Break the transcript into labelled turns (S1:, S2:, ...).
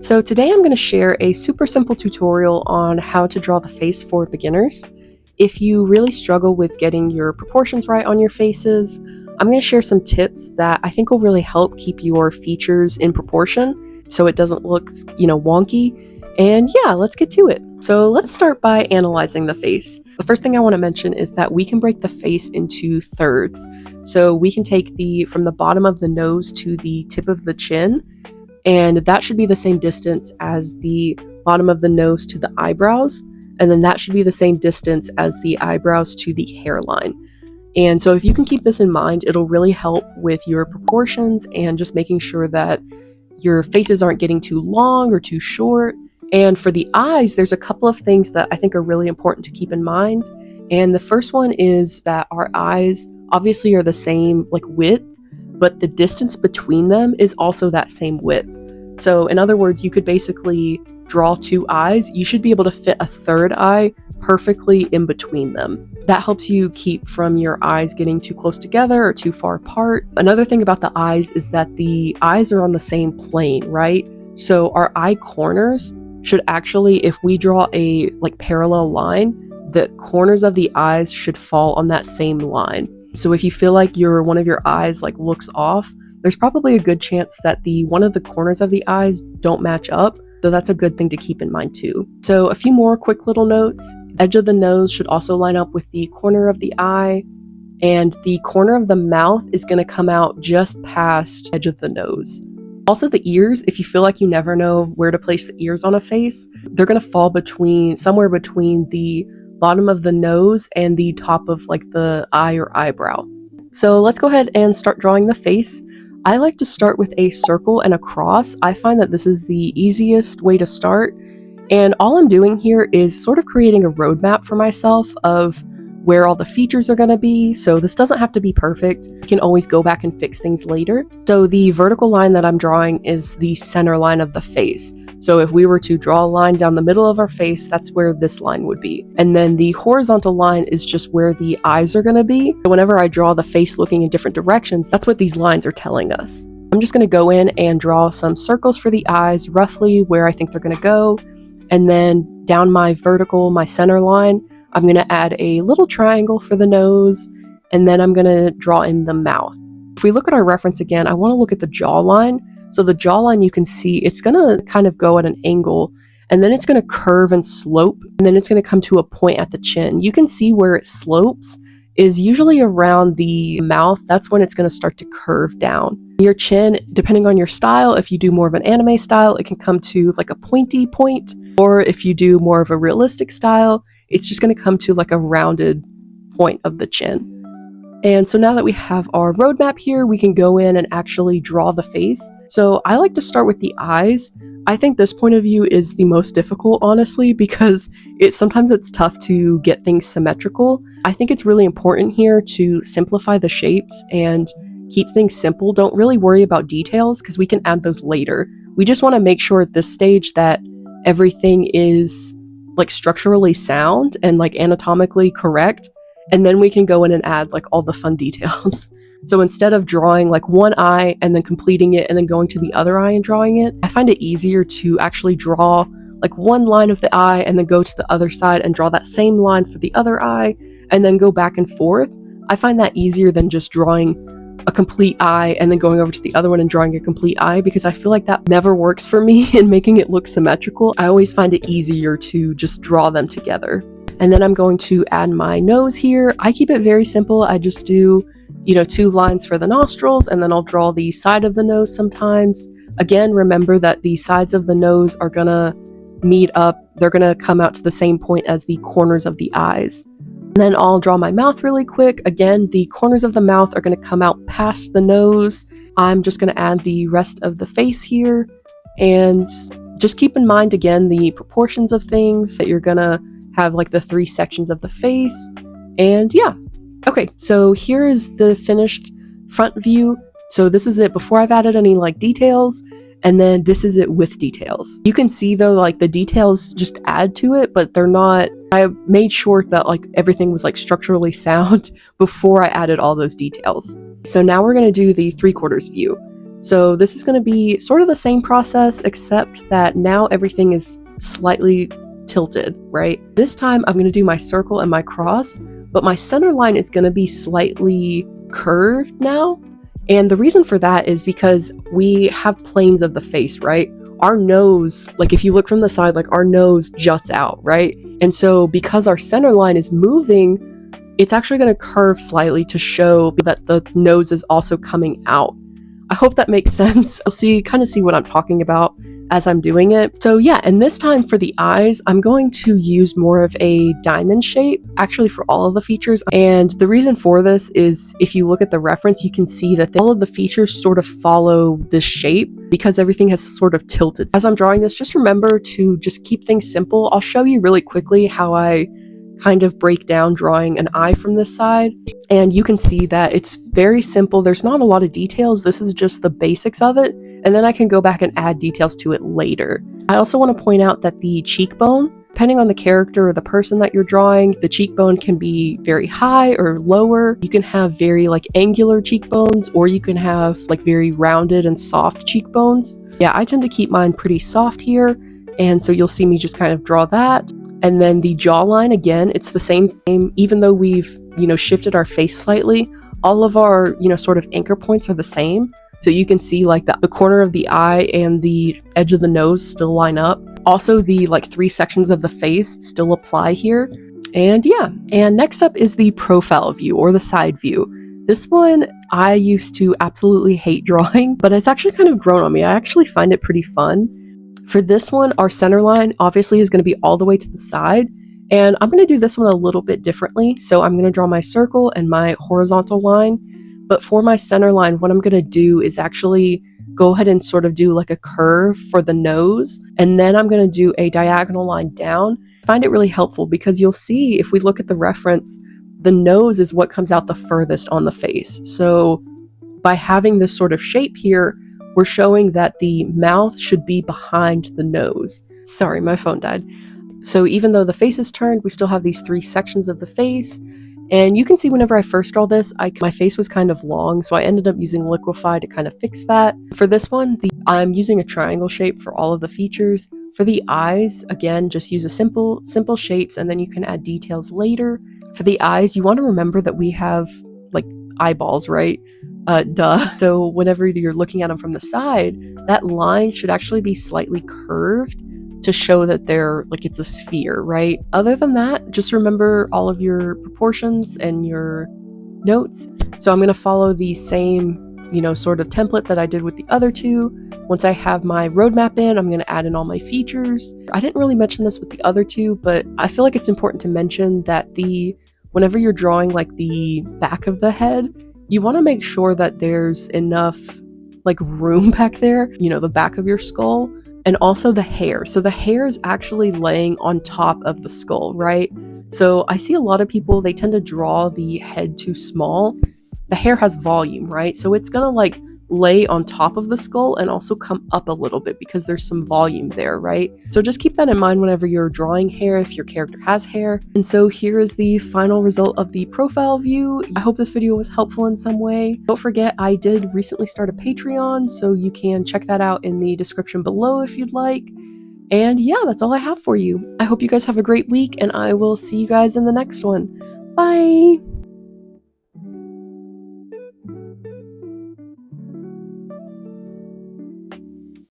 S1: So today I'm going to share a super simple tutorial on how to draw the face for beginners. If you really struggle with getting your proportions right on your faces, I'm going to share some tips that I think will really help keep your features in proportion so it doesn't look, wonky. And yeah, let's get to it. So let's start by analyzing the face. The first thing I want to mention is that we can break the face into thirds. So we can take from the bottom of the nose to the tip of the chin, and that should be the same distance as the bottom of the nose to the eyebrows, and then that should be the same distance as the eyebrows to the hairline. And so if you can keep this in mind, it'll really help with your proportions and just making sure that your faces aren't getting too long or too short. And for the eyes, there's a couple of things that I think are really important to keep in mind. And the first one is that our eyes obviously are the same width, but the distance between them is also that same width. So in other words, you could basically draw two eyes. You should be able to fit a third eye perfectly in between them. That helps you keep from your eyes getting too close together or too far apart. Another thing about the eyes is that the eyes are on the same plane, right? So our eye corners should actually, if we draw a parallel line, the corners of the eyes should fall on that same line. So if you feel like one of your eyes looks off, there's probably a good chance that one of the corners of the eyes don't match up. So that's a good thing to keep in mind too. So a few more quick little notes. Edge of the nose should also line up with the corner of the eye, and the corner of the mouth is going to come out just past edge of the nose. Also the ears, if you feel like you never know where to place the ears on a face, they're going to fall somewhere between the bottom of the nose and the top of the eye or eyebrow. So let's go ahead and start drawing the face. I like to start with a circle and a cross. I find that this is the easiest way to start. And all I'm doing here is sort of creating a roadmap for myself of where all the features are going to be. So this doesn't have to be perfect. You can always go back and fix things later. So the vertical line that I'm drawing is the center line of the face. So if we were to draw a line down the middle of our face, that's where this line would be. And then the horizontal line is just where the eyes are going to be. So whenever I draw the face looking in different directions, that's what these lines are telling us. I'm just going to go in and draw some circles for the eyes, roughly where I think they're going to go. And then down my center line, I'm going to add a little triangle for the nose, and then I'm going to draw in the mouth. If we look at our reference again, I want to look at the jawline. So the jawline, you can see it's going to kind of go at an angle, and then it's going to curve and slope, and then it's going to come to a point at the chin. You can see where it slopes is usually around the mouth. That's when it's going to start to curve down. Your chin, depending on your style, if you do more of an anime style, it can come to a pointy point, or if you do more of a realistic style, it's just going to come to a rounded point of the chin. And so now that we have our roadmap here, we can go in and actually draw the face. So I like to start with the eyes. I think this point of view is the most difficult, honestly, because sometimes it's tough to get things symmetrical. I think it's really important here to simplify the shapes and keep things simple. Don't really worry about details because we can add those later. We just want to make sure at this stage that everything is structurally sound and anatomically correct, and then we can go in and add all the fun details. So instead of drawing one eye and then completing it and then going to the other eye and drawing it, I find it easier to actually draw one line of the eye and then go to the other side and draw that same line for the other eye and then go back and forth. I find that easier than just drawing a complete eye and then going over to the other one and drawing a complete eye, because I feel like that never works for me in making it look symmetrical. I always find it easier to just draw them together. And then I'm going to add my nose here. I keep it very simple. I just do, two lines for the nostrils, and then I'll draw the side of the nose sometimes. Again, remember that the sides of the nose are gonna meet up. They're gonna come out to the same point as the corners of the eyes. And then I'll draw my mouth really quick. Again, the corners of the mouth are going to come out past the nose. I'm just going to add the rest of the face here. And just keep in mind, again, the proportions of things, that you're going to have the three sections of the face. And yeah. Okay, so here is the finished front view. So this is it before I've added any details. And then this is it with details. You can see though, the details just add to it, but they're not. I made sure that everything was structurally sound before I added all those details. So now we're gonna do the 3/4 view. So this is going to be sort of the same process, except that now everything is slightly tilted, right? This time I'm going to do my circle and my cross, but my center line is going to be slightly curved now. And the reason for that is because we have planes of the face, right? Our nose, like if you look from the side, like our nose juts out, right? And so because our center line is moving, it's actually going to curve slightly to show that the nose is also coming out. I hope that makes sense. I'll kind of see what I'm talking about as I'm doing it. So yeah, and this time for the eyes, I'm going to use more of a diamond shape, actually for all of the features. And the reason for this is if you look at the reference, you can see that all of the features sort of follow this shape because everything has sort of tilted. As I'm drawing this, just remember to just keep things simple. I'll show you really quickly how I kind of break down drawing an eye from this side, and you can see that it's very simple. There's not a lot of details. This is just the basics of it, and then I can go back and add details to it later. I also want to point out that the cheekbone, depending on the character or the person that you're drawing, the cheekbone can be very high or lower. You can have very like angular cheekbones, or you can have like very rounded and soft cheekbones. Yeah, I tend to keep mine pretty soft here, and so you'll see me just kind of draw that. And then the jawline, again, it's the same thing. Even though we've, shifted our face slightly, all of our, sort of anchor points are the same. So you can see like the corner of the eye and the edge of the nose still line up. Also, the like 3 sections of the face still apply here. And yeah, and next up is the profile view or the side view. This one I used to absolutely hate drawing, but it's actually kind of grown on me. I actually find it pretty fun. For this one, our center line obviously is going to be all the way to the side, and I'm going to do this one a little bit differently. So I'm going to draw my circle and my horizontal line, but for my center line, what I'm going to do is actually go ahead and sort of do like a curve for the nose, and then I'm going to do a diagonal line down. I find it really helpful because you'll see if we look at the reference, the nose is what comes out the furthest on the face. So by having this sort of shape here, we're showing that the mouth should be behind the nose. Sorry, my phone died. So even though the face is turned, we still have these 3 sections of the face. And you can see whenever I first draw this, my face was kind of long, so I ended up using Liquify to kind of fix that. For this one, I'm using a triangle shape for all of the features. For the eyes, again, just use a simple shapes, and then you can add details later. For the eyes, you want to remember that we have like eyeballs, right? Duh. So whenever you're looking at them from the side, that line should actually be slightly curved to show that they're like it's a sphere, right? Other than that, just remember all of your proportions and your notes. So I'm going to follow the same, sort of template that I did with the other 2. Once I have my roadmap in, I'm going to add in all my features. I didn't really mention this with the other 2, but I feel like it's important to mention that whenever you're drawing like the back of the head, you want to make sure that there's enough like room back there, the back of your skull, and also the hair. So the hair is actually laying on top of the skull, right? So I see a lot of people, they tend to draw the head too small. The hair has volume, right? So it's gonna like lay on top of the skull and also come up a little bit because there's some volume there, right? So just keep that in mind whenever you're drawing hair, if your character has hair. And so here is the final result of the profile view. I hope this video was helpful in some way. Don't forget, I did recently start a Patreon, so you can check that out in the description below if you'd like. And yeah, that's all I have for you. I hope you guys have a great week, and I will see you guys in the next one. Bye!